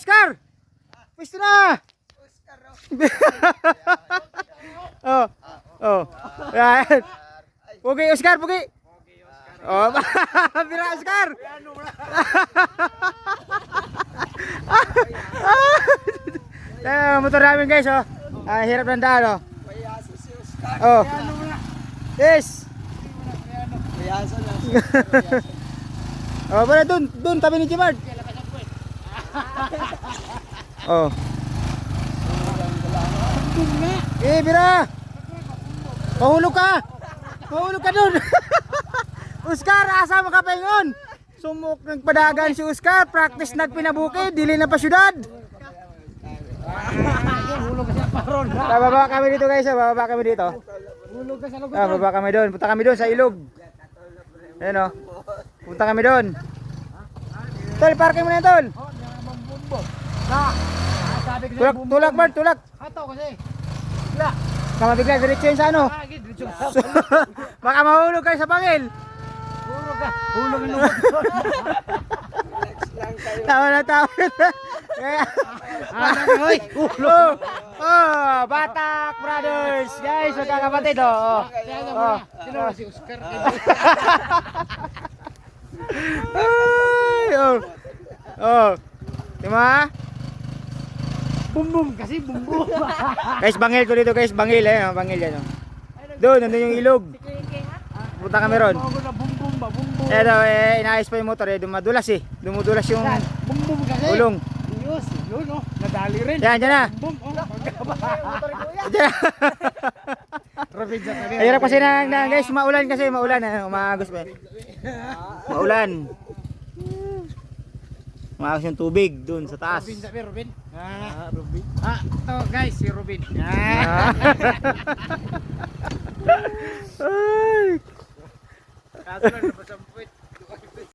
Oscar! Pwesto na! Oh, oh. Yan. Pugi, Oscar, pugi. Oh, bira, Oscar. Motor namin guys, oh. Hirap ng daan, oh. Oh. Yes. Oh, pala dun, tabi ni Jimard. Oh. Bira. Mahulog ka dun. Oscar, asa makapaingon? Sumuk nagpadagan si Oscar, practice nagpinabukid, dili na pa syudad. Bababa kami dito guys, bababa kami dito. Bababa kami doon, punta kami doon sa ilog. Ayan o, punta kami doon. Tol, parking mo na yan, Tol. Tulak Bert, tulak. Hataw kasi. Kama bigla, diretso yun sa ano. Baka mahulog kayo sa bangil. Hulog ka. Hulog ang lubog. Tawa na. Batak Brothers. Guys, magkakapatid. Sino si Oscar? Diba? Bum kasi bum. Guys, bangil ko dito guys. Bangil bangil yan. Doon, nandun yung ilog. Punta kami ron. Eto, inaayos pa yung motor dumadulas dumudulas yung Bum kasi. ulong. Diyos, yun oh. Nadali rin. Yan, dyan na. Bum oh. Hirap kasi na guys, maulan kasi, umagos pa. Maulan. Umagos yung tubig dun sa taas. Robin sabi, Robin. Robin. To guys, si Robin. Ay. Kaso lang napasam.